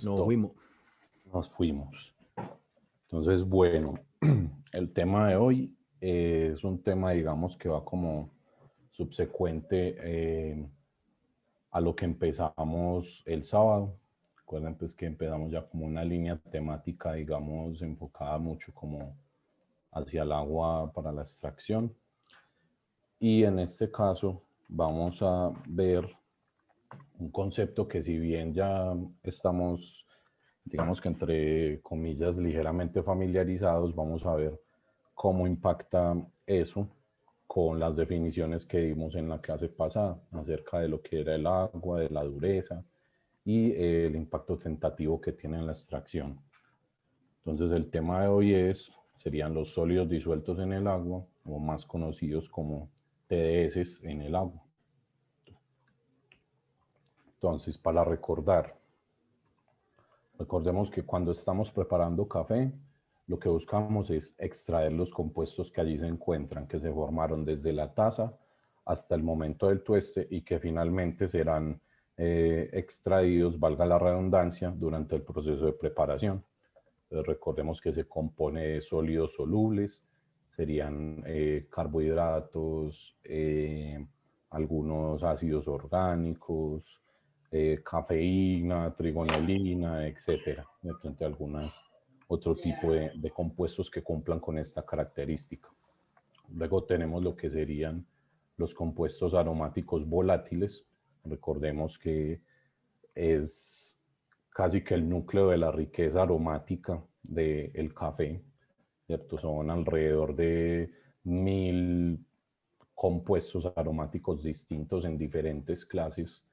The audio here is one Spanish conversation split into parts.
Nos fuimos. Nos fuimos. Entonces, bueno, el tema de hoy es un tema, digamos, que va como subsecuente a lo que empezamos el sábado. Recuerden pues que empezamos ya como una línea temática, digamos, enfocada mucho como hacia el agua para la extracción. Y en este caso vamos a ver un concepto que, si bien ya estamos, digamos que entre comillas, ligeramente familiarizados, vamos a ver cómo impacta eso con las definiciones que dimos en la clase pasada acerca de lo que era el agua, de la dureza y el impacto tentativo que tiene en la extracción. Entonces el tema de hoy serían los sólidos disueltos en el agua, o más conocidos como TDS en el agua. Entonces, para recordemos que cuando estamos preparando café, lo que buscamos es extraer los compuestos que allí se encuentran, que se formaron desde la taza hasta el momento del tueste y que finalmente serán extraídos, valga la redundancia, durante el proceso de preparación. Entonces, recordemos que se compone de sólidos solubles, serían carbohidratos, algunos ácidos orgánicos, cafeína, trigonelina, etcétera, entre algunas otro tipo de compuestos que cumplan con esta característica. Luego tenemos lo que serían los compuestos aromáticos volátiles. Recordemos que es casi que el núcleo de la riqueza aromática del café, ¿cierto? Son alrededor de 1000 compuestos aromáticos distintos en diferentes clases,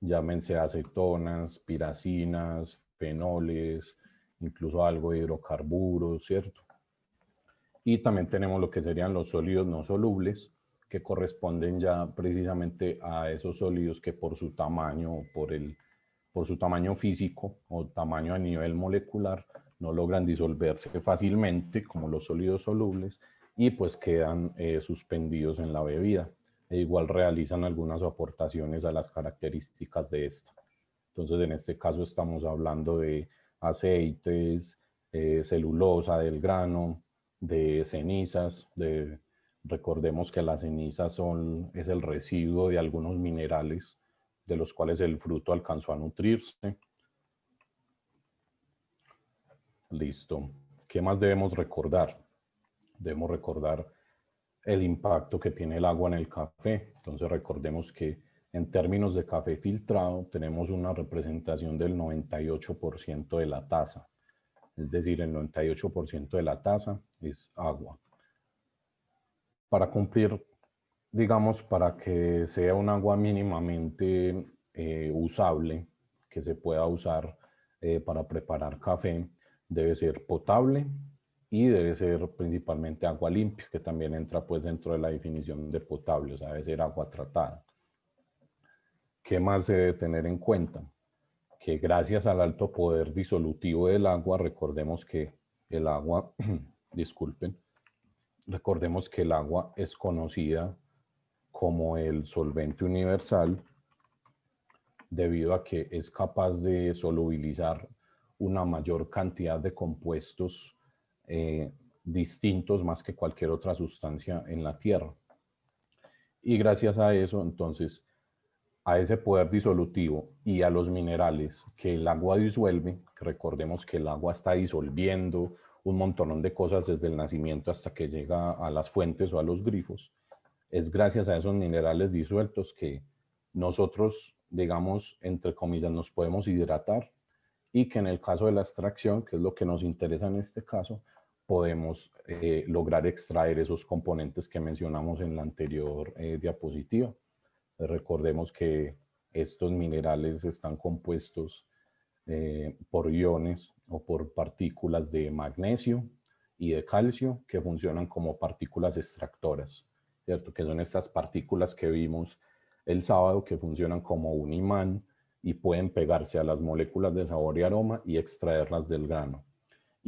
llámense acetonas, piracinas, fenoles, incluso algo de hidrocarburos, ¿cierto? Y también tenemos lo que serían los sólidos no solubles, que corresponden ya precisamente a esos sólidos que por su tamaño o por su tamaño físico o tamaño a nivel molecular no logran disolverse fácilmente como los sólidos solubles y pues quedan suspendidos en la bebida. E igual realizan algunas aportaciones a las características de esta. Entonces, en este caso estamos hablando de aceites, celulosa del grano, de cenizas. Recordemos que las cenizas es el residuo de algunos minerales de los cuales el fruto alcanzó a nutrirse. Listo. ¿Qué más debemos recordar? Debemos recordar el impacto que tiene el agua en el café. Entonces recordemos que en términos de café filtrado tenemos una representación del 98% de la taza. Es decir, el 98% de la taza es agua. Para cumplir, digamos, para que sea un agua mínimamente usable, que se pueda usar para preparar café, debe ser potable y debe ser principalmente agua limpia, que también entra pues dentro de la definición de potable, o sea, debe ser agua tratada. ¿Qué más se debe tener en cuenta? Que gracias al alto poder disolutivo del agua, recordemos que el agua, disculpen, recordemos que el agua es conocida como el solvente universal debido a que es capaz de solubilizar una mayor cantidad de compuestos distintos más que cualquier otra sustancia en la Tierra. Y gracias a eso, entonces, a ese poder disolutivo y a los minerales que el agua disuelve, recordemos que el agua está disolviendo un montón de cosas desde el nacimiento hasta que llega a las fuentes o a los grifos, es gracias a esos minerales disueltos que nosotros, digamos, entre comillas, nos podemos hidratar y que en el caso de la extracción, que es lo que nos interesa en este caso, podemos lograr extraer esos componentes que mencionamos en la anterior diapositiva. Recordemos que estos minerales están compuestos por iones o por partículas de magnesio y de calcio que funcionan como partículas extractoras, ¿cierto? Que son estas partículas que vimos el sábado que funcionan como un imán y pueden pegarse a las moléculas de sabor y aroma y extraerlas del grano.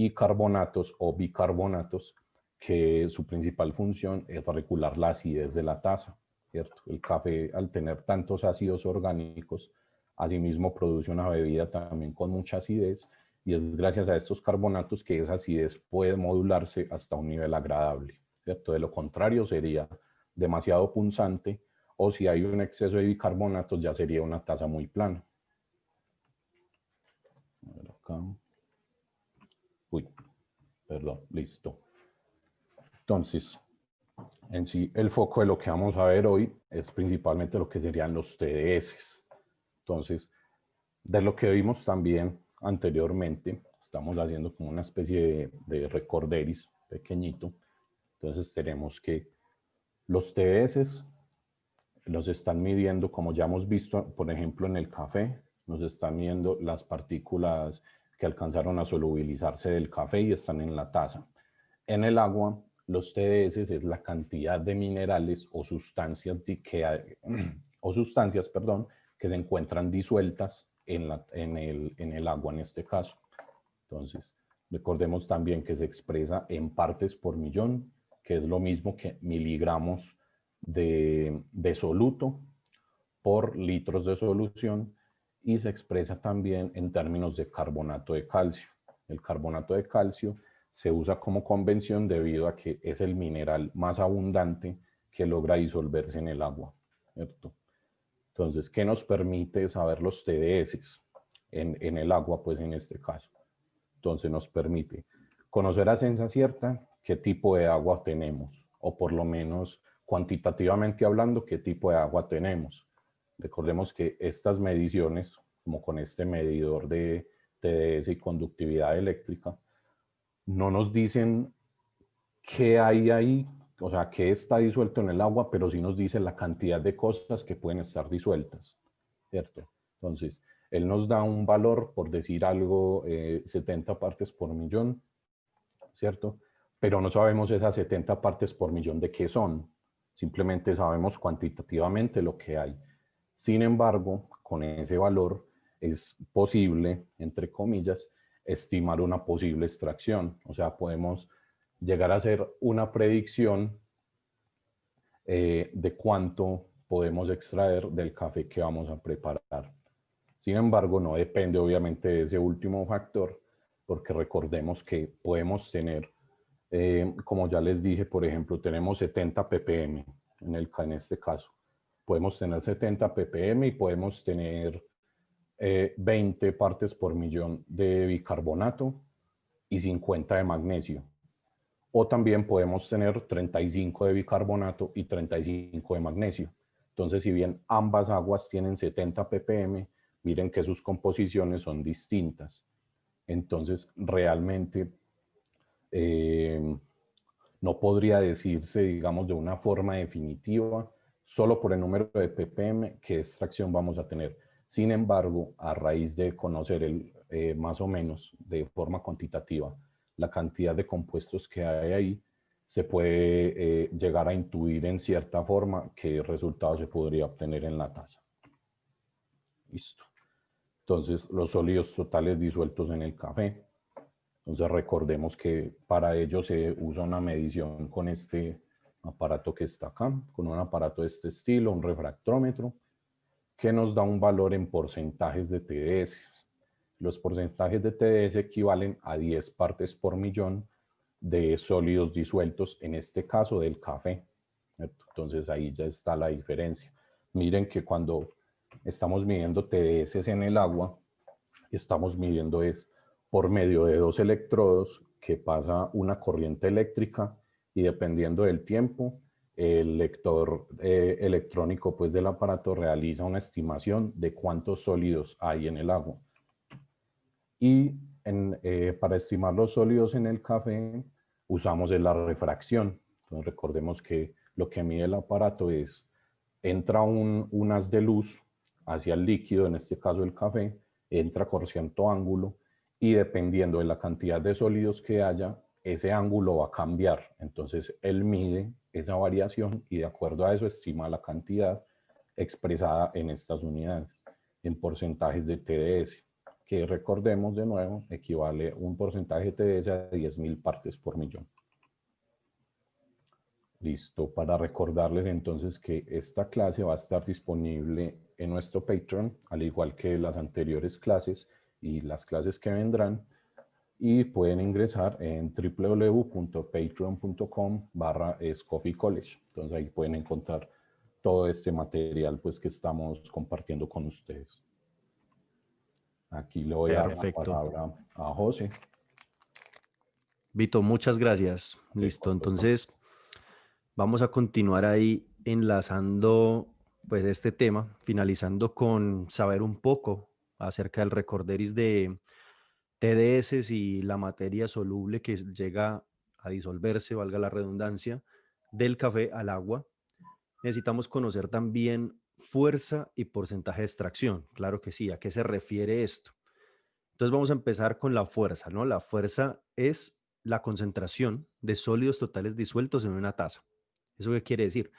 Y carbonatos o bicarbonatos que su principal función es regular la acidez de la taza, ¿cierto? El café, al tener tantos ácidos orgánicos, Asimismo, produce una bebida también con mucha acidez y es gracias a estos carbonatos que esa acidez puede modularse hasta un nivel agradable, ¿cierto? De lo contrario, sería demasiado punzante o si hay un exceso de bicarbonatos ya sería una taza muy plana. A ver acá. Uy, perdón, listo. Entonces, en sí, el foco de lo que vamos a ver hoy es principalmente lo que serían los TDS. Entonces, de lo que vimos también anteriormente, estamos haciendo como una especie de recorderis pequeñito. Entonces, tenemos que los TDS los están midiendo, como ya hemos visto, por ejemplo, en el café, nos están midiendo las partículas que alcanzaron a solubilizarse del café y están en la taza. En el agua, los TDS es la cantidad de minerales o sustancias que se encuentran disueltas en el agua en este caso. Entonces, recordemos también que se expresa en partes por millón, que es lo mismo que miligramos de soluto por litros de solución, y se expresa también en términos de carbonato de calcio. El carbonato de calcio se usa como convención debido a que es el mineral más abundante que logra disolverse en el agua, ¿cierto? Entonces, ¿qué nos permite saber los TDS en el agua? Pues en este caso. Entonces nos permite conocer a ciencia cierta qué tipo de agua tenemos, o por lo menos cuantitativamente hablando, qué tipo de agua tenemos. Recordemos que estas mediciones, como con este medidor de TDS y conductividad eléctrica, no nos dicen qué hay ahí, o sea, qué está disuelto en el agua, pero sí nos dice la cantidad de cosas que pueden estar disueltas, ¿cierto? Entonces, él nos da un valor, por decir algo, 70 partes por millón, ¿cierto? Pero no sabemos esas 70 partes por millón de qué son, simplemente sabemos cuantitativamente lo que hay. Sin embargo, con ese valor es posible, entre comillas, estimar una posible extracción, o sea, podemos llegar a hacer una predicción de cuánto podemos extraer del café que vamos a preparar. Sin embargo, no depende obviamente de ese último factor, porque recordemos que podemos tener, como ya les dije, por ejemplo, tenemos 70 ppm en este caso. Podemos tener 70 ppm y podemos tener 20 partes por millón de bicarbonato y 50 de magnesio. O también podemos tener 35 de bicarbonato y 35 de magnesio. Entonces, si bien ambas aguas tienen 70 ppm, miren que sus composiciones son distintas. Entonces, realmente no podría decirse, digamos, de una forma definitiva, solo por el número de ppm, qué extracción vamos a tener. Sin embargo, a raíz de conocer más o menos de forma cuantitativa la cantidad de compuestos que hay ahí, se puede llegar a intuir en cierta forma qué resultado se podría obtener en la taza. Listo. Entonces, los sólidos totales disueltos en el café. Entonces, recordemos que para ello se usa una medición con este aparato que está acá, con un aparato de este estilo, un refractómetro, que nos da un valor en porcentajes de TDS. Los porcentajes de TDS equivalen a 10 partes por millón de sólidos disueltos, en este caso del café. Entonces ahí ya está la diferencia. Miren que cuando estamos midiendo TDS en el agua, estamos midiendo es por medio de dos electrodos que pasa una corriente eléctrica y dependiendo del tiempo, el lector electrónico pues, del aparato realiza una estimación de cuántos sólidos hay en el agua. Y para estimar los sólidos en el café usamos la refracción. Entonces recordemos que lo que mide el aparato es, entra un haz de luz hacia el líquido, en este caso el café, entra con cierto ángulo y dependiendo de la cantidad de sólidos que haya, ese ángulo va a cambiar. Entonces él mide esa variación y de acuerdo a eso estima la cantidad expresada en estas unidades, en porcentajes de TDS, que recordemos de nuevo, equivale a un porcentaje de TDS a 10.000 partes por millón. Listo, para recordarles entonces que esta clase va a estar disponible en nuestro Patreon, al igual que las anteriores clases y las clases que vendrán, y pueden ingresar en www.patreon.com/scoffeecollege. Entonces ahí pueden encontrar todo este material pues que estamos compartiendo con ustedes. Aquí le voy a dar la Perfecto. palabra a José. Vito, muchas gracias. Listo, Con total. entonces vamos a continuar ahí enlazando pues este tema, finalizando con saber un poco acerca del recorderis de TDS y la materia soluble que llega a disolverse, valga la redundancia, del café al agua. Necesitamos conocer también fuerza y porcentaje de extracción. Claro que sí. ¿A qué se refiere esto? Entonces vamos a empezar con la fuerza, ¿no? La fuerza es la concentración de sólidos totales disueltos en una taza. ¿Eso qué quiere decir?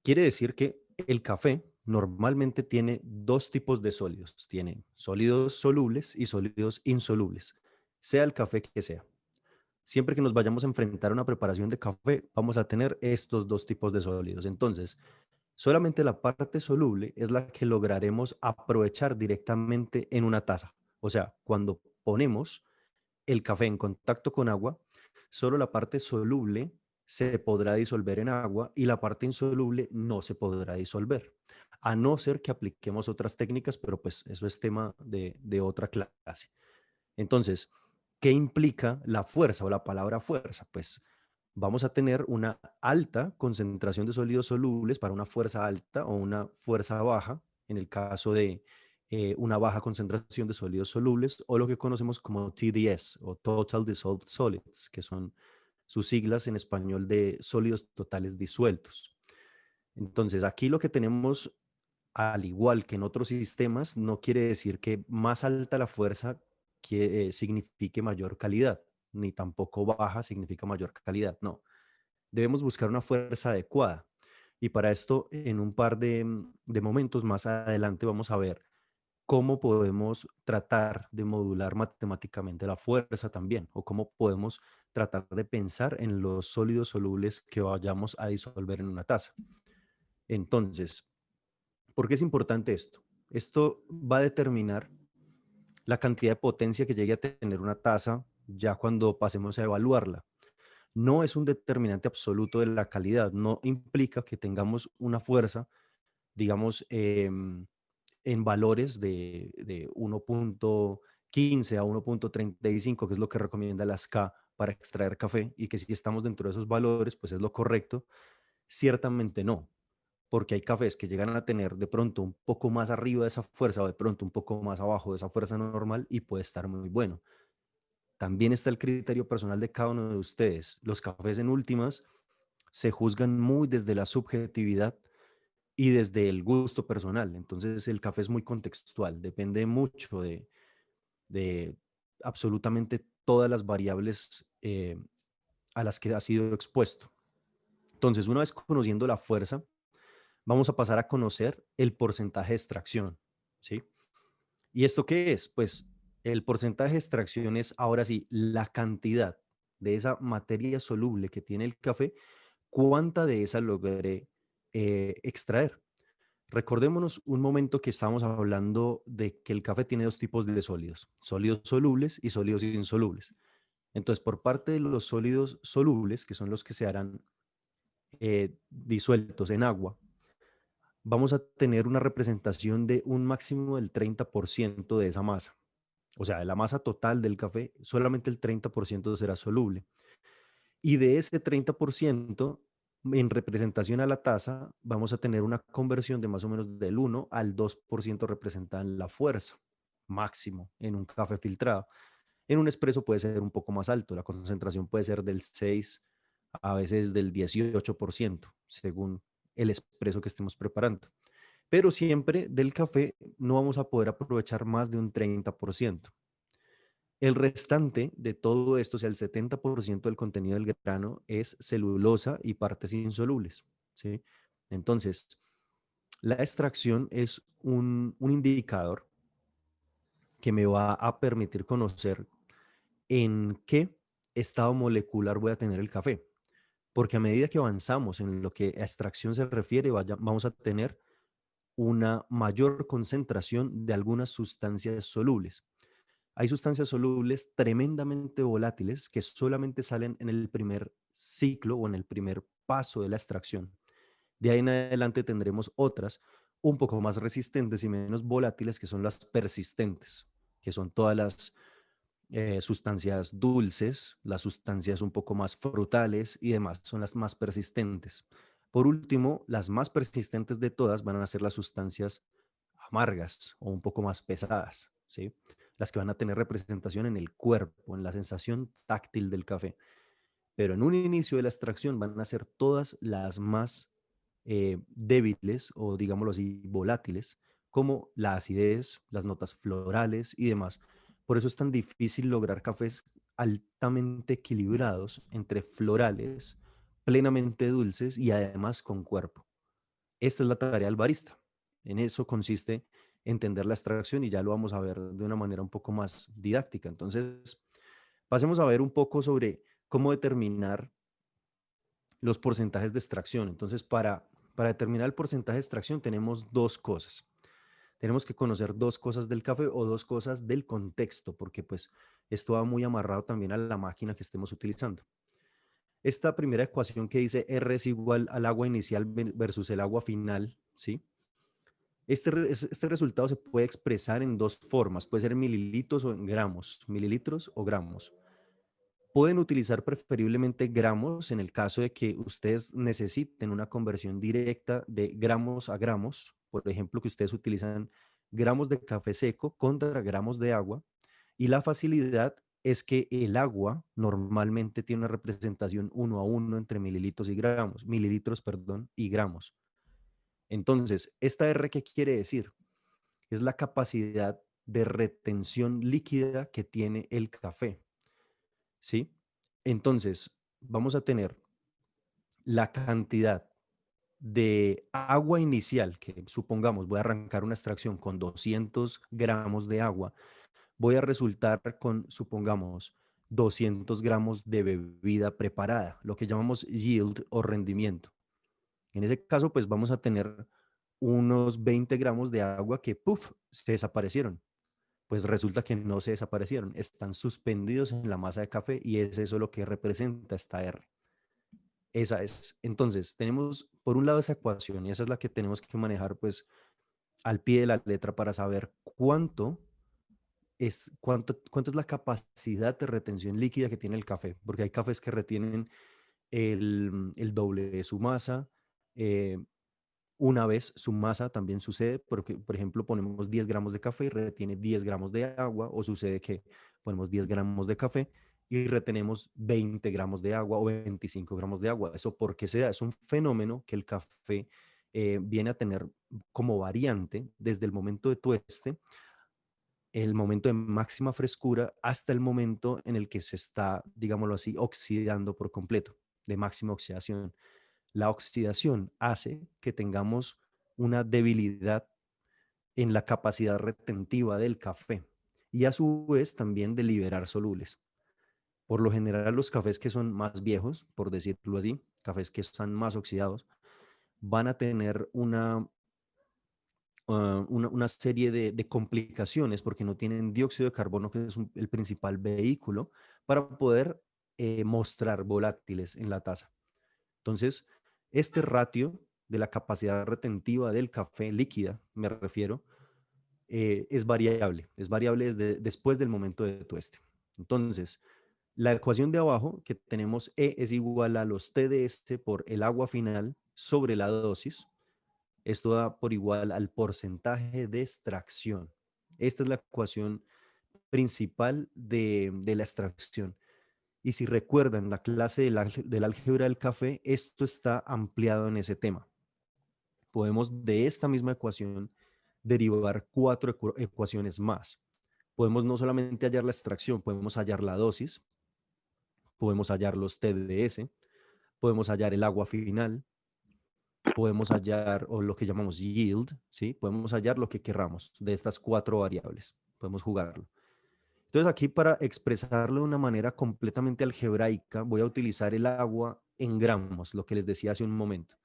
Quiere decir que el café normalmente tiene dos tipos de sólidos. Tiene sólidos solubles y sólidos insolubles, sea el café que sea. Siempre que nos vayamos a enfrentar a una preparación de café, vamos a tener estos dos tipos de sólidos. Entonces, solamente la parte soluble es la que lograremos aprovechar directamente en una taza. O sea, cuando ponemos el café en contacto con agua, solo la parte soluble se podrá disolver en agua y la parte insoluble no se podrá disolver, a no ser que apliquemos otras técnicas, pero pues eso es tema de otra clase. Entonces, ¿qué implica la fuerza o la palabra fuerza? Pues vamos a tener una alta concentración de sólidos solubles para una fuerza alta o una fuerza baja, en el caso de una baja concentración de sólidos solubles, o lo que conocemos como TDS o Total Dissolved Solids, que son sus siglas en español de sólidos totales disueltos. Entonces, aquí lo que tenemos, al igual que en otros sistemas, no quiere decir que más alta la fuerza que, signifique mayor calidad, ni tampoco baja significa mayor calidad, no. Debemos buscar una fuerza adecuada. Y para esto, en un par de momentos más adelante, vamos a ver cómo podemos tratar de modular matemáticamente la fuerza también, o cómo podemos tratar de pensar en los sólidos solubles que vayamos a disolver en una taza. Entonces, ¿por qué es importante esto? Esto va a determinar la cantidad de potencia que llegue a tener una taza ya cuando pasemos a evaluarla. No es un determinante absoluto de la calidad, no implica que tengamos una fuerza, digamos, en valores de 1.15 a 1.35, que es lo que recomienda la SCA para extraer café, y que si estamos dentro de esos valores, pues es lo correcto. Ciertamente no, porque hay cafés que llegan a tener de pronto un poco más arriba de esa fuerza o de pronto un poco más abajo de esa fuerza normal y puede estar muy bueno. También está el criterio personal de cada uno de ustedes. Los cafés en últimas se juzgan muy desde la subjetividad y desde el gusto personal. Entonces el café es muy contextual, depende mucho de absolutamente todas las variables a las que ha sido expuesto. Entonces, una vez conociendo la fuerza, vamos a pasar a conocer el porcentaje de extracción, ¿sí? ¿Y esto qué es? Pues el porcentaje de extracción es ahora sí la cantidad de esa materia soluble que tiene el café, cuánta de esa logré extraer. Recordémonos un momento que estábamos hablando de que el café tiene dos tipos de sólidos, sólidos solubles y sólidos insolubles. Entonces, por parte de los sólidos solubles, que son los que se harán disueltos en agua, vamos a tener una representación de un máximo del 30% de esa masa. O sea, de la masa total del café, solamente el 30% será soluble. Y de ese 30%, en representación a la taza, vamos a tener una conversión de más o menos del 1 al 2% representada en la fuerza máximo en un café filtrado. En un espresso puede ser un poco más alto, la concentración puede ser del 6 a veces del 18%, según el espresso que estemos preparando. Pero siempre del café no vamos a poder aprovechar más de un 30%. El restante de todo esto, o sea, el 70% del contenido del grano es celulosa y partes insolubles, ¿sí? Entonces, la extracción es un indicador que me va a permitir conocer en qué estado molecular voy a tener el café. porque a medida que avanzamos en lo que a extracción se refiere, vamos a tener una mayor concentración de algunas sustancias solubles. Hay sustancias solubles tremendamente volátiles que solamente salen en el primer ciclo o en el primer paso de la extracción. De ahí en adelante tendremos otras un poco más resistentes y menos volátiles, que son las persistentes, que son todas las sustancias dulces, las sustancias un poco más frutales y demás, son las más persistentes. Por último, las más persistentes de todas van a ser las sustancias amargas o un poco más pesadas, ¿sí? Las que van a tener representación en el cuerpo, en la sensación táctil del café. Pero en un inicio de la extracción van a ser todas las más débiles o digámoslo así, volátiles, como la acidez, las notas florales y demás. Por eso es tan difícil lograr cafés altamente equilibrados entre florales, plenamente dulces y además con cuerpo. Esta es la tarea del barista. En eso consiste entender la extracción y ya lo vamos a ver de una manera un poco más didáctica. Entonces, pasemos a ver un poco sobre cómo determinar los porcentajes de extracción. Entonces, para determinar el porcentaje de extracción tenemos dos cosas. Tenemos que conocer dos cosas del café o dos cosas del contexto, porque pues esto va muy amarrado también a la máquina que estemos utilizando. Esta primera ecuación que dice R es igual al agua inicial versus el agua final, ¿sí? Este resultado se puede expresar en dos formas, puede ser en mililitros o en gramos, mililitros o gramos. Pueden utilizar preferiblemente gramos en el caso de que ustedes necesiten una conversión directa de gramos a gramos. Por ejemplo, que ustedes utilizan gramos de café seco contra gramos de agua. Y la facilidad es que el agua normalmente tiene una representación 1 a 1 entre mililitros, perdón, y gramos. Entonces, ¿esta R qué quiere decir? Es la capacidad de retención líquida que tiene el café. ¿Sí? Entonces, vamos a tener la cantidad de agua inicial, que supongamos voy a arrancar una extracción con 200 gramos de agua, voy a resultar con, supongamos, 200 gramos de bebida preparada, lo que llamamos yield o rendimiento. En ese caso, pues vamos a tener unos 20 gramos de agua que, puff, se desaparecieron. Pues resulta que no se desaparecieron, están suspendidos en la masa de café y es eso lo que representa esta R. Esa es. Entonces, tenemos por un lado esa ecuación y esa es la que tenemos que manejar pues al pie de la letra para saber cuánto es la capacidad de retención líquida que tiene el café, porque hay cafés que retienen el doble de su masa. eh, una vez su masa también sucede, porque, por ejemplo, ponemos 10 gramos de café y retiene 10 gramos de agua, o sucede que ponemos 10 gramos de café y retenemos 20 gramos de agua o 25 gramos de agua. ¿Eso por qué se da? Es un fenómeno que el café viene a tener como variante desde el momento de tueste, el momento de máxima frescura, hasta el momento en el que se está, digámoslo así, oxidando por completo, de máxima oxidación. La oxidación hace que tengamos una debilidad en la capacidad retentiva del café y a su vez también de liberar solubles. Por lo general, los cafés que son más viejos, por decirlo así, cafés que están más oxidados, van a tener una serie de complicaciones porque no tienen dióxido de carbono, que es el principal vehículo para poder mostrar volátiles en la taza. Entonces, este ratio de la capacidad retentiva del café líquida, me refiero, es variable desde después del momento de tueste. Entonces, la ecuación de abajo que tenemos E es igual a los TDS por el agua final sobre la dosis. Esto da por igual al porcentaje de extracción. Esta es la ecuación principal de la extracción. Y si recuerdan la clase del álgebra del café, esto está ampliado en ese tema. Podemos de esta misma ecuación derivar cuatro ecuaciones más. Podemos no solamente hallar la extracción, podemos hallar la dosis, podemos hallar los TDS, podemos hallar el agua final, podemos hallar o lo que llamamos yield, ¿sí? Podemos hallar lo que querramos de estas cuatro variables. Podemos jugarlo. Entonces aquí para expresarlo de una manera completamente algebraica voy a utilizar el agua en gramos, lo que les decía hace un momento.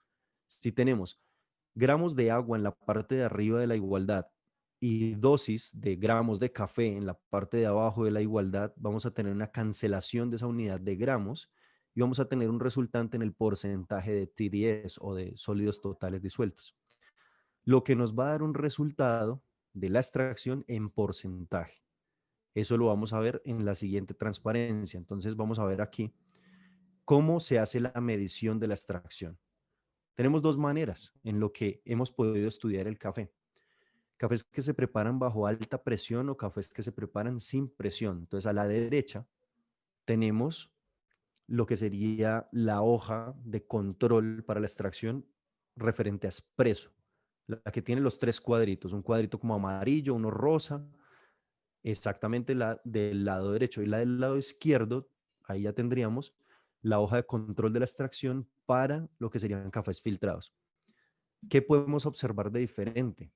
Si tenemos gramos de agua en la parte de arriba de la igualdad y dosis de gramos de café en la parte de abajo de la igualdad, vamos a tener una cancelación de esa unidad de gramos y vamos a tener un resultante en el porcentaje de TDS o de sólidos totales disueltos, lo que nos va a dar un resultado de la extracción en porcentaje. Eso lo vamos a ver en la siguiente transparencia. Entonces vamos a ver aquí cómo se hace la medición de la extracción. Tenemos dos maneras en lo que hemos podido estudiar el café. Cafés que se preparan bajo alta presión o cafés que se preparan sin presión. Entonces a la derecha tenemos lo que sería la hoja de control para la extracción referente a espresso, la que tiene los tres cuadritos, un cuadrito como amarillo, uno rosa, exactamente la del lado derecho, y la del lado izquierdo, ahí ya tendríamos la hoja de control de la extracción para lo que serían cafés filtrados. ¿Qué podemos observar de diferente?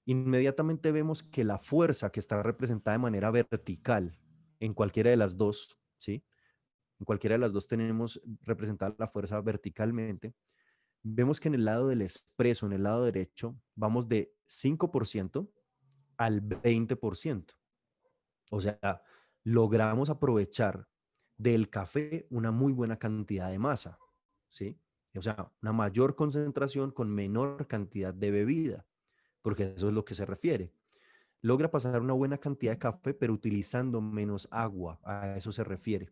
Inmediatamente vemos que la fuerza que está representada de manera vertical en cualquiera de las dos, ¿sí? En cualquiera de las dos tenemos representada la fuerza verticalmente. Vemos que en el lado del expreso, en el lado derecho, vamos de 5% al 20%. O sea, logramos aprovechar del café una muy buena cantidad de masa, ¿sí? O sea, una mayor concentración con menor cantidad de bebida, porque eso es lo que se refiere. Logra pasar una buena cantidad de café, pero utilizando menos agua, a eso se refiere.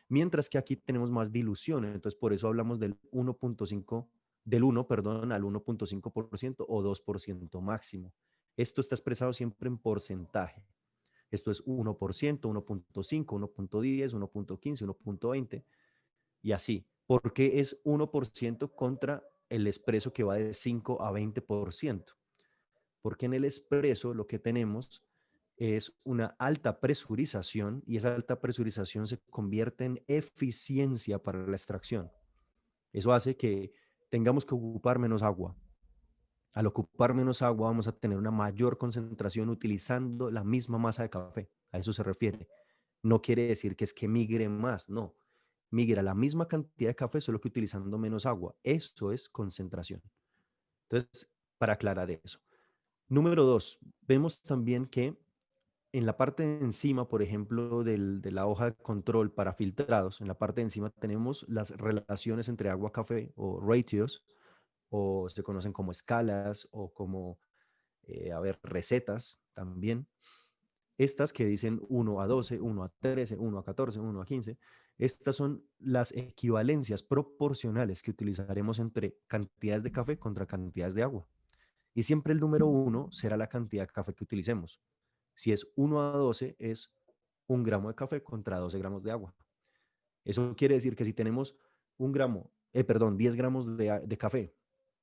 Mientras que aquí tenemos más dilución, entonces por eso hablamos del 1.5, del 1, perdón, al 1.5% o 2% máximo. Esto está expresado siempre en porcentaje. Esto es 1%, 1.5, 1.10, 1.15, 1.20 y así. ¿Por qué es 1% contra el expreso que va de 5 a 20%? Porque en el expreso lo que tenemos es una alta presurización y esa alta presurización se convierte en eficiencia para la extracción. Eso hace que tengamos que ocupar menos agua. Al ocupar menos agua vamos a tener una mayor concentración utilizando la misma masa de café. A eso se refiere. No quiere decir que es que migre más, no. Migra la misma cantidad de café, solo que utilizando menos agua. Eso es concentración. Entonces, para aclarar eso. Número dos, vemos también que en la parte de encima, por ejemplo, de la hoja de control para filtrados, en la parte de encima tenemos las relaciones entre agua-café o ratios, o se conocen como escalas o como, recetas también. Estas que dicen 1 a 12, 1 a 13, 1 a 14, 1 a 15, estas son las equivalencias proporcionales que utilizaremos entre cantidades de café contra cantidades de agua. Y siempre el número 1 será la cantidad de café que utilicemos. Si es 1 a 12, es 1 gramo de café contra 12 gramos de agua. Eso quiere decir que si tenemos 10 gramos de café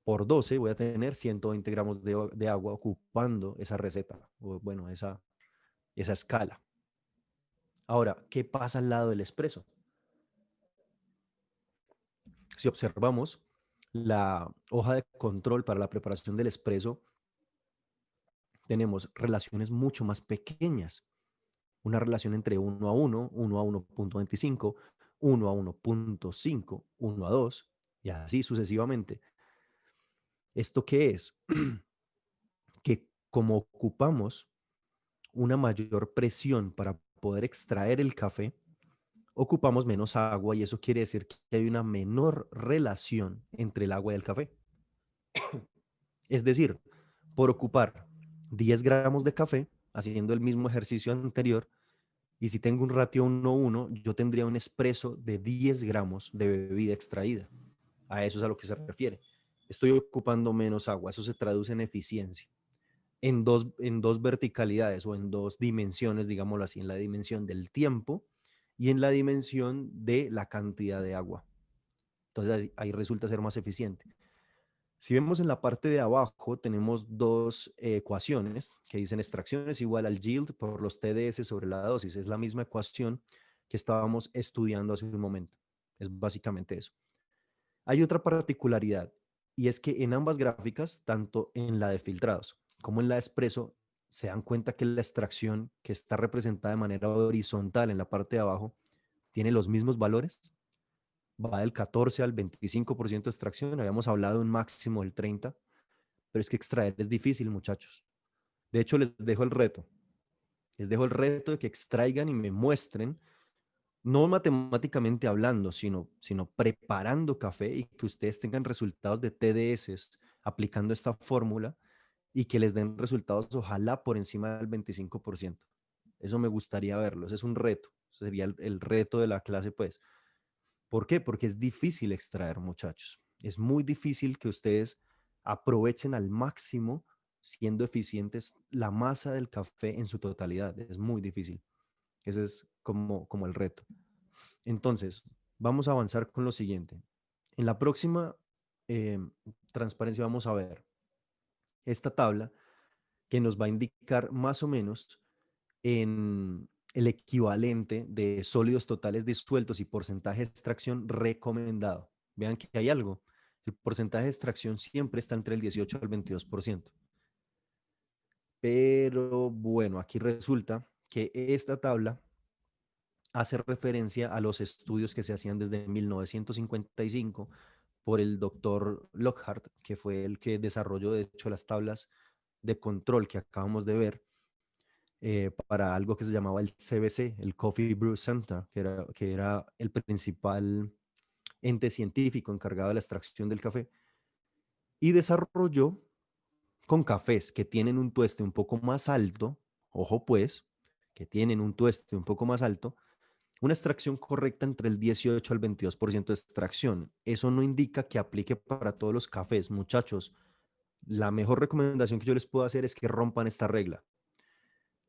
por 12, voy a tener 120 gramos de agua ocupando esa receta, o bueno, esa escala. Ahora, ¿qué pasa al lado del espresso? Si observamos la hoja de control para la preparación del espresso, tenemos relaciones mucho más pequeñas. Una relación entre 1 a 1, 1 a 1.25, 1 a 1.5, 1 a 2 y así sucesivamente. ¿Esto qué es? Que como ocupamos una mayor presión para poder extraer el café, ocupamos menos agua y eso quiere decir que hay una menor relación entre el agua y el café. Es decir, por ocupar 10 gramos de café, haciendo el mismo ejercicio anterior, y si tengo un ratio 1:1, yo tendría un expreso de 10 gramos de bebida extraída. A eso es a lo que se refiere. Estoy ocupando menos agua, eso se traduce en eficiencia. En dos verticalidades o en dos dimensiones, digámoslo así, en la dimensión del tiempo y en la dimensión de la cantidad de agua. Entonces ahí resulta ser más eficiente. Si vemos en la parte de abajo, tenemos dos ecuaciones que dicen extracción es igual al yield por los TDS sobre la dosis. Es la misma ecuación que estábamos estudiando hace un momento. Es básicamente eso. Hay otra particularidad y es que en ambas gráficas, tanto en la de filtrados como en la de expreso, se dan cuenta que la extracción que está representada de manera horizontal en la parte de abajo tiene los mismos valores. va del 14 al 25% de extracción. Habíamos hablado de un máximo del 30%, pero es que extraer es difícil, muchachos. De hecho, les dejo el reto. Les dejo el reto de que extraigan y me muestren, no matemáticamente hablando, sino preparando café y que ustedes tengan resultados de TDS aplicando esta fórmula y que les den resultados ojalá por encima del 25%. Eso me gustaría verlo. Ese es un reto. Sería el reto de la clase, pues. ¿Por qué? Porque es difícil extraer, muchachos. Es muy difícil que ustedes aprovechen al máximo, siendo eficientes, la masa del café en su totalidad. Es muy difícil. Ese es como el reto. Entonces, vamos a avanzar con lo siguiente. En la próxima eh, transparencia vamos a ver esta tabla que nos va a indicar más o menos en el equivalente de sólidos totales disueltos y porcentaje de extracción recomendado. Vean que hay algo. El porcentaje de extracción siempre está entre el 18 al 22%. Pero bueno, aquí resulta que esta tabla hace referencia a los estudios que se hacían desde 1955 por el doctor Lockhart, que fue el que desarrolló, de hecho, las tablas de control que acabamos de ver para algo que se llamaba el CBC, el Coffee Brew Center, que era el principal ente científico encargado de la extracción del café, y desarrolló con cafés que tienen un tueste un poco más alto, ojo pues, que tienen un tueste un poco más alto, una extracción correcta entre el 18 al 22% de extracción. Eso no indica que aplique para todos los cafés, muchachos. La mejor recomendación que yo les puedo hacer es que rompan esta regla.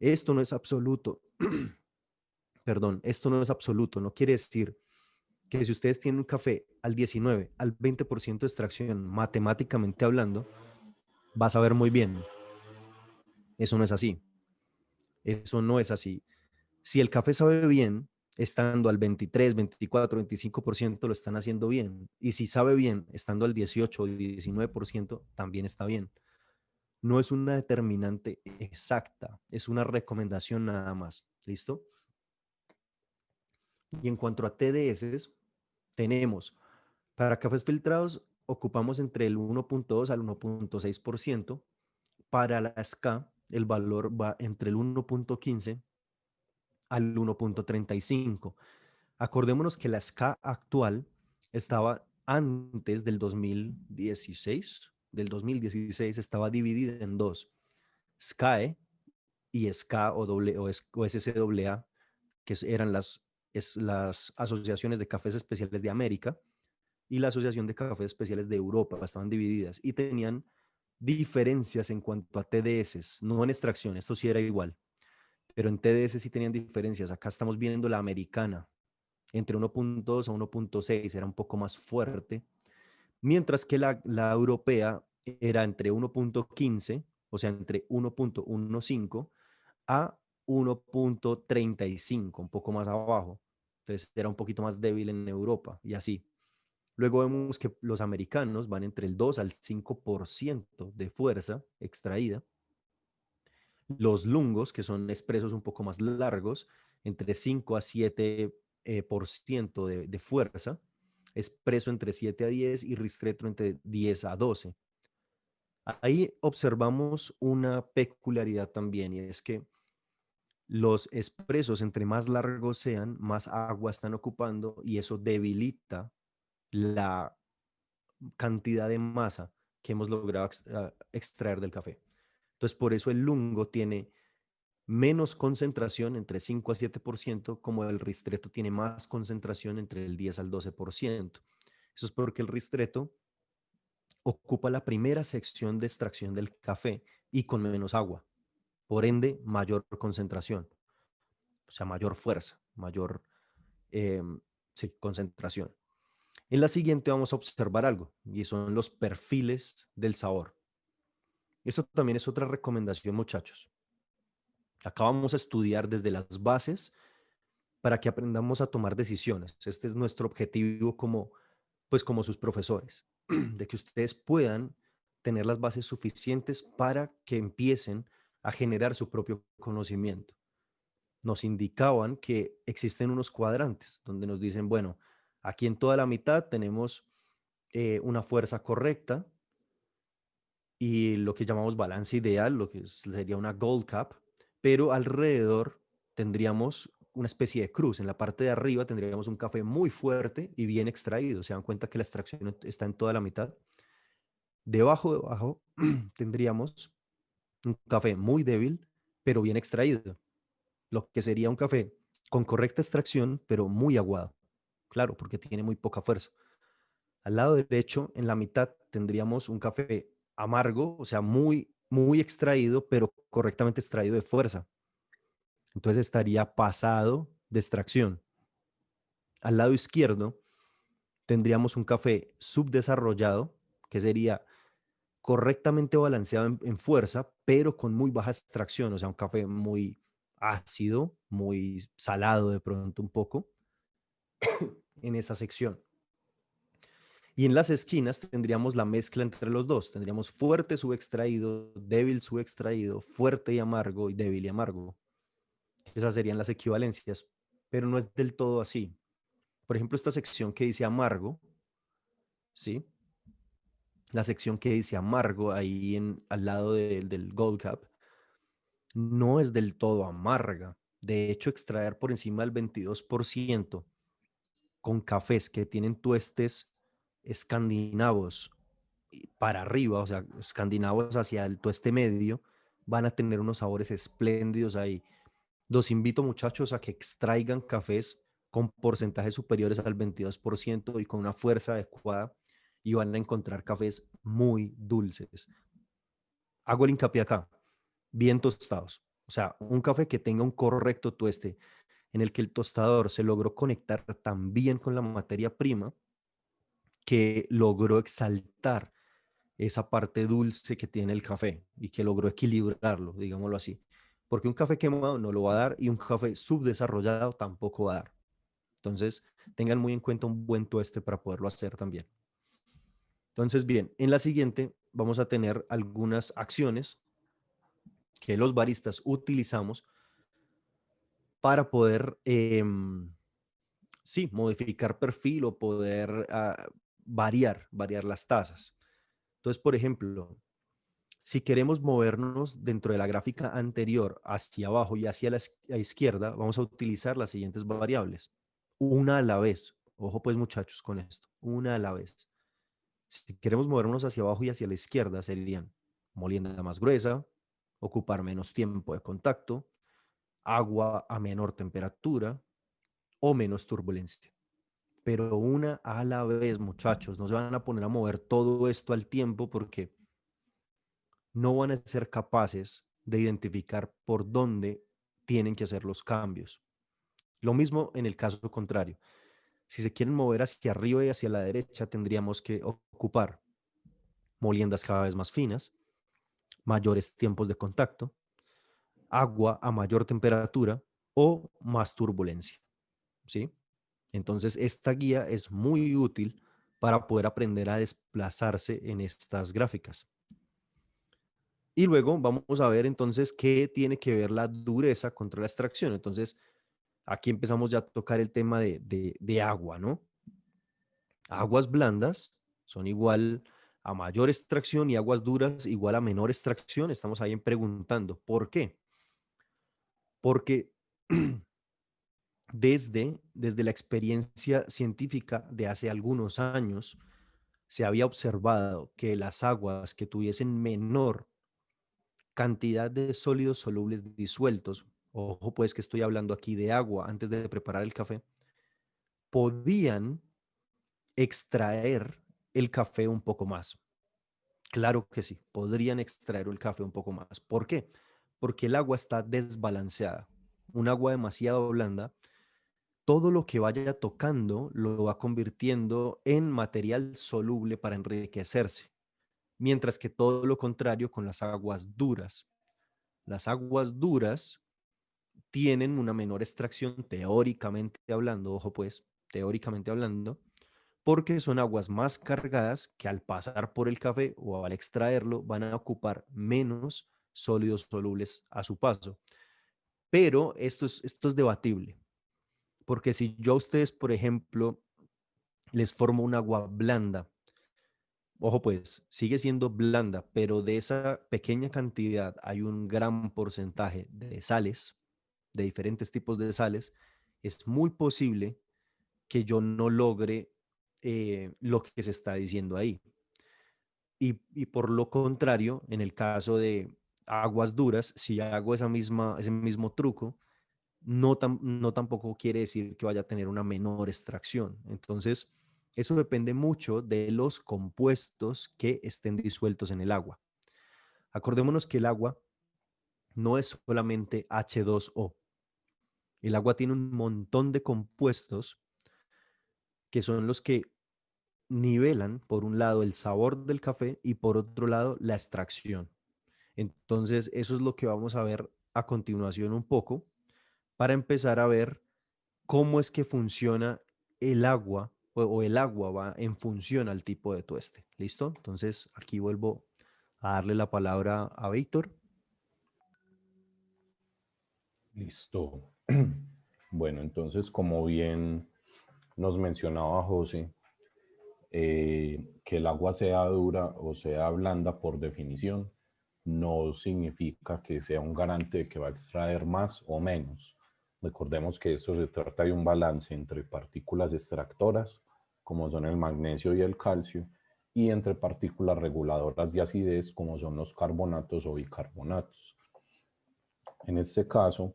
Esto no es absoluto. Perdón, esto no es absoluto. No quiere decir que si ustedes tienen un café al 19, al 20% de extracción, matemáticamente hablando, vas a ver muy bien. Eso no es así. Eso no es así. Si el café sabe bien, estando al 23, 24, 25%, lo están haciendo bien. Y si sabe bien, estando al 18 o 19%, también está bien. No es una determinante exacta, es una recomendación nada más. ¿Listo? Y en cuanto a TDS, tenemos para cafés filtrados, ocupamos entre el 1.2 al 1.6%. Para la SK, el valor va entre el 1.15 al 1.35. Acordémonos que la SK actual estaba antes del 2016, estaba dividida en dos, SKE y SK o SCAA, que eran las asociaciones de cafés especiales de América y la Asociación de Cafés Especiales de Europa, estaban divididas y tenían diferencias en cuanto a TDS, no en extracción, esto sí era igual, pero en TDS sí tenían diferencias. Acá estamos viendo la americana, entre 1.2 a 1.6, era un poco más fuerte, mientras que la europea era entre 1.15, o sea, entre 1.15 a 1.35, un poco más abajo. Entonces era un poquito más débil en Europa y así. Luego vemos que los americanos van entre el 2 al 5% de fuerza extraída. Los lungos, que son expresos un poco más largos, entre 5 a 7 por ciento de fuerza, expreso entre 7 a 10 y ristretto entre 10 a 12. Ahí observamos una peculiaridad también, y es que los expresos, entre más largos sean, más agua están ocupando y eso debilita la cantidad de masa que hemos logrado extraer del café. Entonces, por eso el lungo tiene menos concentración, entre 5 a 7%, como el ristretto tiene más concentración, entre el 10 al 12%. Eso es porque el ristretto ocupa la primera sección de extracción del café y con menos agua. Por ende, mayor concentración, o sea, mayor fuerza, mayor eh, sí, concentración. En la siguiente vamos a observar algo y son los perfiles del sabor. Eso también es otra recomendación, muchachos. Acá vamos a estudiar desde las bases para que aprendamos a tomar decisiones. Este es nuestro objetivo como sus profesores, de que ustedes puedan tener las bases suficientes para que empiecen a generar su propio conocimiento. Nos indicaban que existen unos cuadrantes donde nos dicen, bueno, Aquí en toda la mitad tenemos una fuerza correcta y lo que llamamos balance ideal, lo que sería una gold cap, pero alrededor tendríamos una especie de cruz. En la parte de arriba tendríamos un café muy fuerte y bien extraído. Se dan cuenta que la extracción está en toda la mitad. Debajo tendríamos un café muy débil, pero bien extraído. Lo que sería un café con correcta extracción, pero muy aguado. Claro, porque tiene muy poca fuerza. Al lado derecho, en la mitad, tendríamos un café amargo, o sea, muy extraído, pero correctamente extraído de fuerza. Entonces estaría pasado de extracción. Al lado izquierdo, tendríamos un café subdesarrollado, que sería correctamente balanceado en fuerza, pero con muy baja extracción, o sea, un café muy ácido, muy salado de pronto un poco en esa sección. Y en las esquinas tendríamos la mezcla entre los dos. Tendríamos fuerte subextraído, débil subextraído, fuerte y amargo y débil y amargo. Esas serían las equivalencias, pero no es del todo así. Por ejemplo, esta sección que dice amargo, ¿sí? La sección que dice amargo ahí al lado del Gold Cap, no es del todo amarga. De hecho, extraer por encima del 22% con cafés que tienen tuestes escandinavos para arriba, o sea, escandinavos hacia el tueste medio, van a tener unos sabores espléndidos ahí. Los invito, muchachos, a que extraigan cafés con porcentajes superiores al 22% y con una fuerza adecuada y van a encontrar cafés muy dulces. Hago el hincapié acá, bien tostados. O sea, un café que tenga un correcto tueste en el que el tostador se logró conectar tan bien con la materia prima que logró exaltar esa parte dulce que tiene el café y que logró equilibrarlo, digámoslo así. Porque un café quemado no lo va a dar y un café subdesarrollado tampoco va a dar. Entonces, tengan muy en cuenta un buen tueste para poderlo hacer también. Entonces, bien, en la siguiente vamos a tener algunas acciones que los baristas utilizamos para poder, sí, modificar perfil o poder variar las tasas. Entonces, por ejemplo, si queremos movernos dentro de la gráfica anterior hacia abajo y hacia la izquierda, vamos a utilizar las siguientes variables. Una a la vez. Ojo pues muchachos con esto. Una a la vez. Si queremos movernos hacia abajo y hacia la izquierda, serían molienda más gruesa, ocupar menos tiempo de contacto, agua a menor temperatura o menos turbulencia. Pero una a la vez, muchachos. No se van a poner a mover todo esto al tiempo porque no van a ser capaces de identificar por dónde tienen que hacer los cambios. Lo mismo en el caso contrario. Si se quieren mover hacia arriba y hacia la derecha, tendríamos que ocupar moliendas cada vez más finas, mayores tiempos de contacto, agua a mayor temperatura o más turbulencia, ¿sí? Entonces, esta guía es muy útil para poder aprender a desplazarse en estas gráficas. Y luego vamos a ver entonces qué tiene que ver la dureza contra la extracción. Entonces, aquí empezamos ya a tocar el tema de agua, ¿no? Aguas blandas son igual a mayor extracción y aguas duras igual a menor extracción. Estamos ahí preguntando, ¿por qué? Porque desde la experiencia científica de hace algunos años, se había observado que las aguas que tuviesen menor cantidad de sólidos solubles disueltos, ojo pues que estoy hablando aquí de agua antes de preparar el café, podían extraer el café un poco más. Claro que sí, podrían extraer el café un poco más. ¿Por qué? Porque el agua está desbalanceada. Un agua demasiado blanda, todo lo que vaya tocando lo va convirtiendo en material soluble para enriquecerse. Mientras que todo lo contrario con las aguas duras. Las aguas duras tienen una menor extracción teóricamente hablando, ojo pues, teóricamente hablando, porque son aguas más cargadas que al pasar por el café o al extraerlo van a ocupar menos sólidos solubles a su paso. Pero esto es debatible, porque si yo a ustedes, por ejemplo, les forma un agua blanda. Ojo, pues sigue siendo blanda, pero de esa pequeña cantidad hay un gran porcentaje de sales, de diferentes tipos de sales. Es muy posible que yo no logre lo que se está diciendo ahí. Y por lo contrario, en el caso de aguas duras, si hago ese mismo truco, no tampoco quiere decir que vaya a tener una menor extracción. Entonces, eso depende mucho de los compuestos que estén disueltos en el agua. Acordémonos que el agua no es solamente H2O. El agua tiene un montón de compuestos que son los que nivelan, por un lado, el sabor del café y por otro lado, la extracción. Entonces, eso es lo que vamos a ver a continuación un poco para empezar a ver cómo es que funciona el agua o el agua va en función al tipo de tueste. ¿Listo? Entonces, aquí vuelvo a darle la palabra a Víctor. Listo. Bueno, entonces, como bien nos mencionaba José, que el agua sea dura o sea blanda por definición, no significa que sea un garante de que va a extraer más o menos. Recordemos que esto se trata de un balance entre partículas extractoras, como son el magnesio y el calcio, y entre partículas reguladoras de acidez, como son los carbonatos o bicarbonatos. En este caso,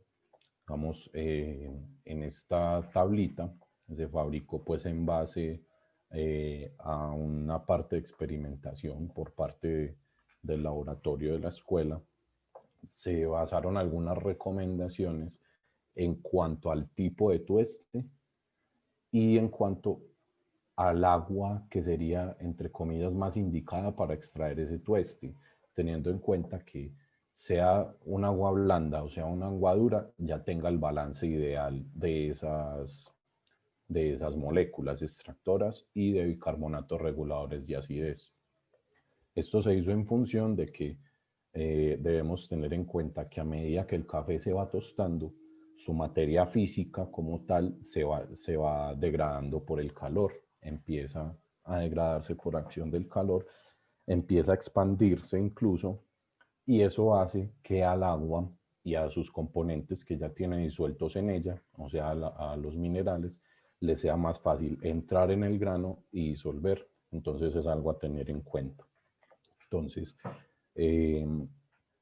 vamos, en esta tablita se fabricó pues en base a una parte de experimentación por parte del laboratorio de la escuela. Se basaron algunas recomendaciones en cuanto al tipo de tueste y en cuanto al agua que sería, entre comillas, más indicada para extraer ese tueste, teniendo en cuenta que sea un agua blanda o sea un agua dura, ya tenga el balance ideal de esas moléculas extractoras y de bicarbonatos reguladores de acidez. Esto se hizo en función de que debemos tener en cuenta que a medida que el café se va tostando, su materia física como tal se va degradando por el calor, empieza a degradarse por acción del calor, empieza a expandirse incluso, y eso hace que al agua y a sus componentes que ya tiene disueltos en ella, o sea, a los minerales, les sea más fácil entrar en el grano y disolver. Entonces es algo a tener en cuenta. Entonces, eh,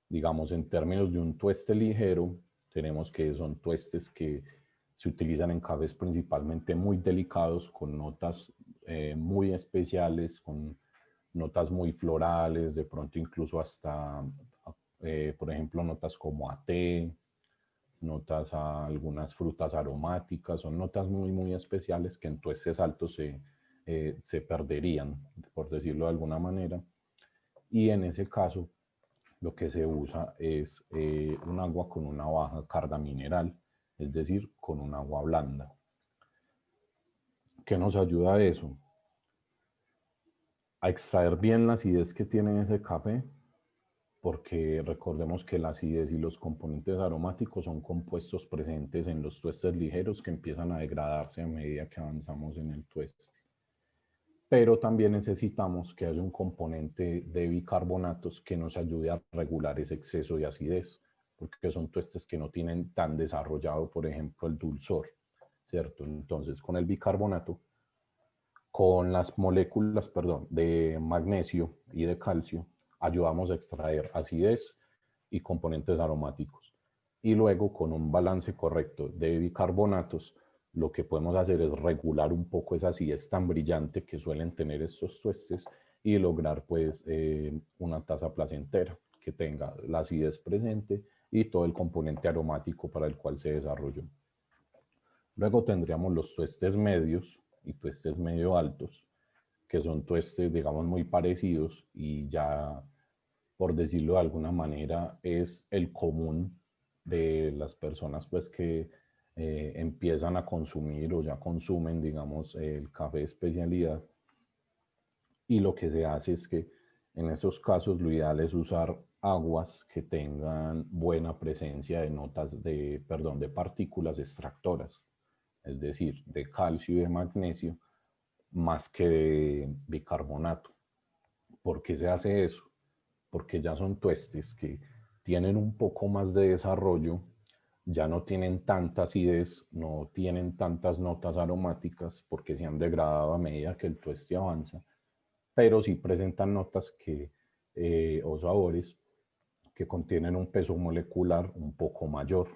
digamos, en términos de un tueste ligero, tenemos que son tuestes que se utilizan en cafés principalmente muy delicados, con notas muy especiales, con notas muy florales, de pronto incluso hasta, por ejemplo, notas como a té, notas a algunas frutas aromáticas, son notas muy, muy especiales que en tuestes altos se perderían, por decirlo de alguna manera. Y en ese caso, lo que se usa es un agua con una baja carga mineral, es decir, con un agua blanda. ¿Qué nos ayuda a eso? A extraer bien la acidez que tiene ese café, porque recordemos que la acidez y los componentes aromáticos son compuestos presentes en los tuestes ligeros que empiezan a degradarse a medida que avanzamos en el tueste. Pero también necesitamos que haya un componente de bicarbonatos que nos ayude a regular ese exceso de acidez, porque son tuestes que no tienen tan desarrollado, por ejemplo, el dulzor, ¿cierto? Entonces, con el bicarbonato, con las moléculas, perdón, de magnesio y de calcio, ayudamos a extraer acidez y componentes aromáticos. Y luego, con un balance correcto de bicarbonatos, lo que podemos hacer es regular un poco esa acidez tan brillante que suelen tener estos tuestes y lograr pues una taza placentera que tenga la acidez presente y todo el componente aromático para el cual se desarrolló. Luego tendríamos los tuestes medios y tuestes medio altos, que son tuestes, digamos, muy parecidos y ya, por decirlo de alguna manera, es el común de las personas pues que empiezan a consumir o ya consumen, digamos, el café de especialidad. Y lo que se hace es que en esos casos lo ideal es usar aguas que tengan buena presencia de notas de, perdón, de partículas extractoras, es decir, de calcio y de magnesio, más que de bicarbonato. ¿Por qué se hace eso? Porque ya son tuestes que tienen un poco más de desarrollo, ya no tienen tanta acidez, no tienen tantas notas aromáticas porque se han degradado a medida que el tueste avanza, pero sí presentan notas o sabores que contienen un peso molecular un poco mayor,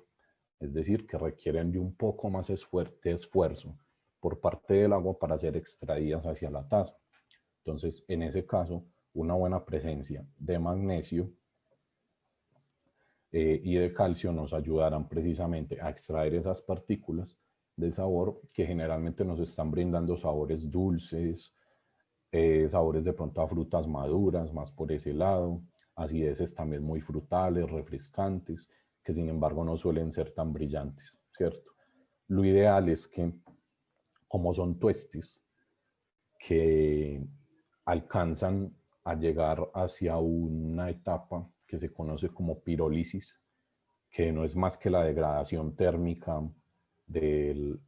es decir, que requieren de un poco más de esfuerzo por parte del agua para ser extraídas hacia la taza. Entonces, en ese caso, una buena presencia de magnesio y de calcio nos ayudarán precisamente a extraer esas partículas de sabor que generalmente nos están brindando sabores dulces, sabores de pronto a frutas maduras, más por ese lado, acideces también muy frutales, refrescantes, que sin embargo no suelen ser tan brillantes, ¿cierto? Lo ideal es que, como son tuestes, que alcanzan a llegar hacia una etapa que se conoce como pirólisis, que no es más que la degradación térmica del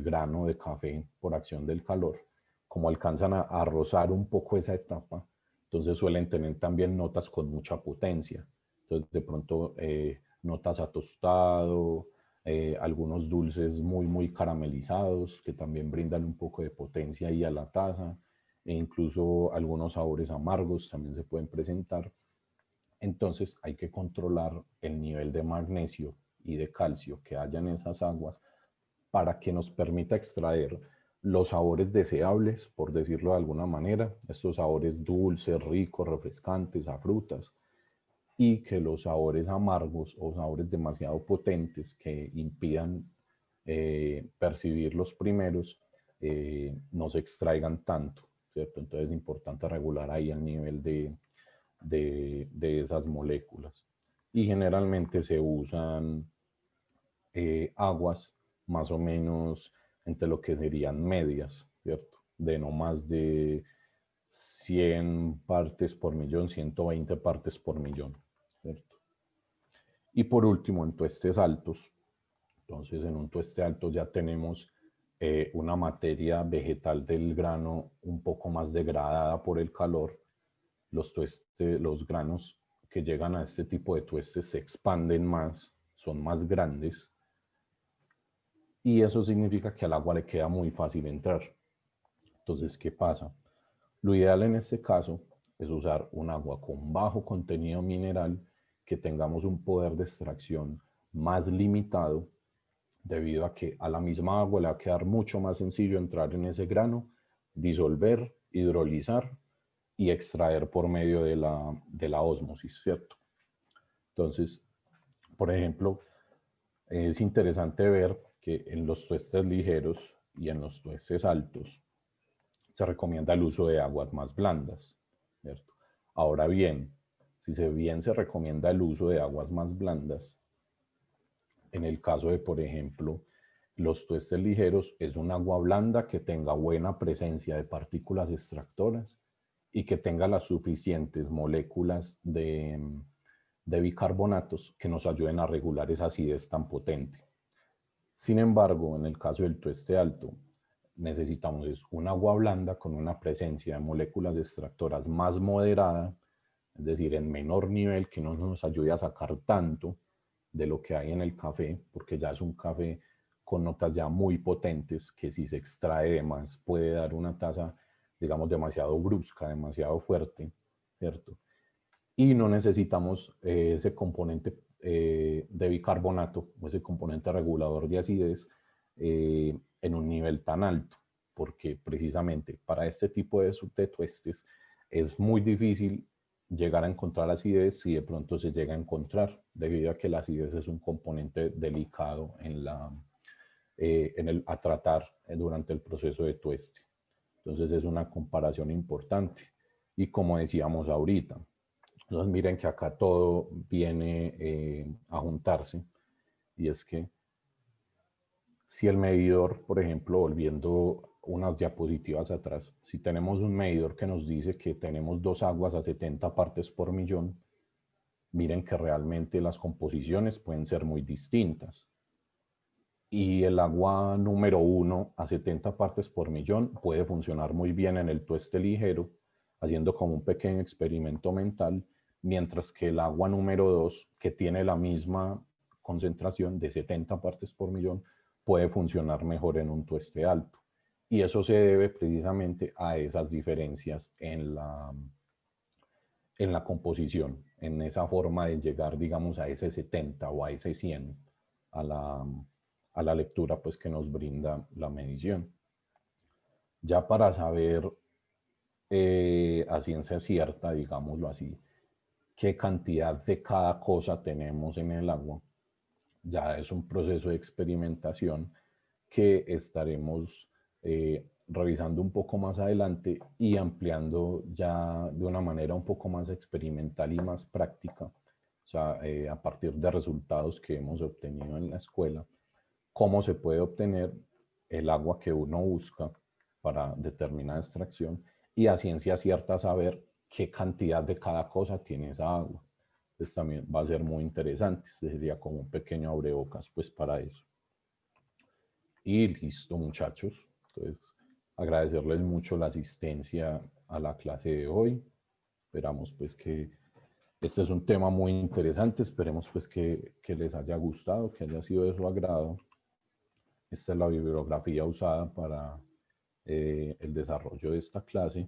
grano de café por acción del calor. Como alcanzan a rozar un poco esa etapa, entonces suelen tener también notas con mucha potencia. Entonces, de pronto, notas a tostado, algunos dulces muy, muy caramelizados que también brindan un poco de potencia ahí a la taza, e incluso algunos sabores amargos también se pueden presentar. Entonces hay que controlar el nivel de magnesio y de calcio que haya en esas aguas para que nos permita extraer los sabores deseables, por decirlo de alguna manera, estos sabores dulces, ricos, refrescantes, a frutas, y que los sabores amargos o sabores demasiado potentes que impidan percibir los primeros no se extraigan tanto, ¿cierto? Entonces es importante regular ahí el nivel de esas moléculas. Y generalmente se usan aguas más o menos entre lo que serían medias, ¿cierto? De no más de 100 partes por millón, 120 partes por millón, ¿cierto? Y por último, en tuestes altos. Entonces, en un tueste alto ya tenemos una materia vegetal del grano un poco más degradada por el calor. Los granos que llegan a este tipo de tuestes se expanden más, son más grandes, y eso significa que al agua le queda muy fácil entrar. Entonces, ¿qué pasa? Lo ideal en este caso es usar un agua con bajo contenido mineral, que tengamos un poder de extracción más limitado, debido a que a la misma agua le va a quedar mucho más sencillo entrar en ese grano, disolver, hidrolizar y extraer por medio de la ósmosis, ¿cierto? Entonces, por ejemplo, es interesante ver que en los tuestes ligeros y en los tuestes altos se recomienda el uso de aguas más blandas, ¿cierto? Ahora bien, si bien se recomienda el uso de aguas más blandas, en el caso de, por ejemplo, los tuestes ligeros, es un agua blanda que tenga buena presencia de partículas extractoras y que tenga las suficientes moléculas de bicarbonatos que nos ayuden a regular esa acidez tan potente. Sin embargo, en el caso del tueste alto, necesitamos un agua blanda con una presencia de moléculas extractoras más moderada, es decir, en menor nivel, que no nos ayude a sacar tanto de lo que hay en el café, porque ya es un café con notas ya muy potentes, que si se extrae de más puede dar una taza, digamos, demasiado brusca, demasiado fuerte, ¿cierto? Y no necesitamos ese componente de bicarbonato o ese componente regulador de acidez en un nivel tan alto, porque precisamente para este tipo de tuestes es muy difícil llegar a encontrar acidez, si de pronto se llega a encontrar, debido a que la acidez es un componente delicado a tratar durante el proceso de tueste. Entonces es una comparación importante. Y como decíamos ahorita, entonces miren que acá todo viene a juntarse, y es que si el medidor, por ejemplo, volviendo unas diapositivas atrás, si tenemos un medidor que nos dice que tenemos dos aguas a 70 partes por millón, miren que realmente las composiciones pueden ser muy distintas. Y el agua número 1 a 70 partes por millón puede funcionar muy bien en el tueste ligero, haciendo como un pequeño experimento mental, mientras que el agua número 2, que tiene la misma concentración de 70 partes por millón, puede funcionar mejor en un tueste alto. Y eso se debe precisamente a esas diferencias en la composición, en esa forma de llegar, digamos, a ese 70 o a ese 100 a la lectura pues, que nos brinda la medición. Ya para saber a ciencia cierta, digámoslo así, qué cantidad de cada cosa tenemos en el agua, ya es un proceso de experimentación que estaremos revisando un poco más adelante y ampliando ya de una manera un poco más experimental y más práctica, o sea, a partir de resultados que hemos obtenido en la escuela, cómo se puede obtener el agua que uno busca para determinada extracción y a ciencia cierta saber qué cantidad de cada cosa tiene esa agua. Entonces también va a ser muy interesante. Este sería como un pequeño abrebocas pues para eso. Y listo, muchachos. Entonces, agradecerles mucho la asistencia a la clase de hoy. Esperamos pues que este es un tema muy interesante. Esperemos pues que les haya gustado, que haya sido de su agrado. Esta es la bibliografía usada para el desarrollo de esta clase.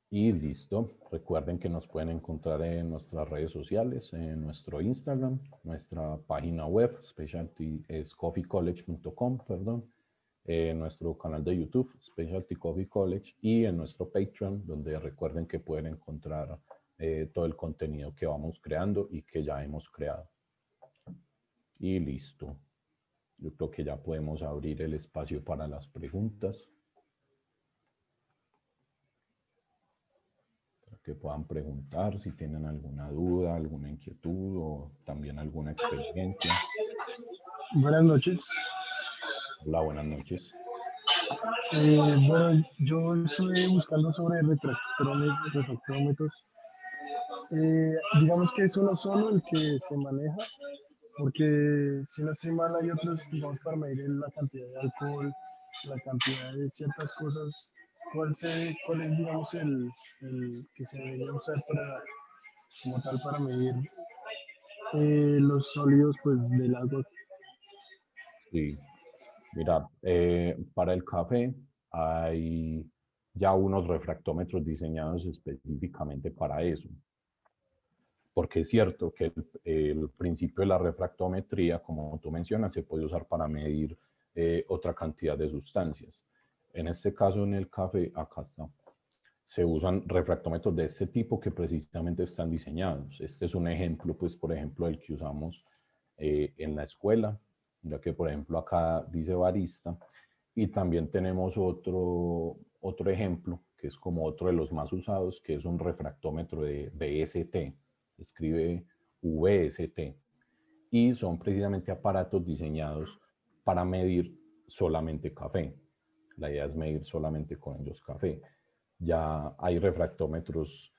Y listo. Recuerden que nos pueden encontrar en nuestras redes sociales, en nuestro Instagram, nuestra página web, specialtycoffeecollege.com, perdón, en nuestro canal de YouTube, Specialty Coffee College, y en nuestro Patreon, donde recuerden que pueden encontrar todo el contenido que vamos creando y que ya hemos creado. Y listo. Yo creo que ya podemos abrir el espacio para las preguntas. Para que puedan preguntar si tienen alguna duda, alguna inquietud o también alguna experiencia. Buenas noches. Hola, buenas noches. Bueno, yo estuve buscando sobre refractómetros. Digamos que es uno solo el que se maneja, porque si no estoy mal hay otros, digamos, para medir la cantidad de alcohol, la cantidad de ciertas cosas. ¿Cuál es, digamos, el que se debería usar para, como tal, para medir los sólidos, pues, del agua? Sí, mira, para el café hay ya unos refractómetros diseñados específicamente para eso. Porque es cierto que el principio de la refractometría, como tú mencionas, se puede usar para medir otra cantidad de sustancias. En este caso, en el café, acá está, se usan refractómetros de este tipo que precisamente están diseñados. Este es un ejemplo, pues, por ejemplo, el que usamos en la escuela, ya que, por ejemplo, acá dice barista, y también tenemos otro ejemplo, que es como otro de los más usados, que es un refractómetro de VST, se escribe VST, y son precisamente aparatos diseñados para medir solamente café. La idea es medir solamente con ellos café. Ya hay refractómetros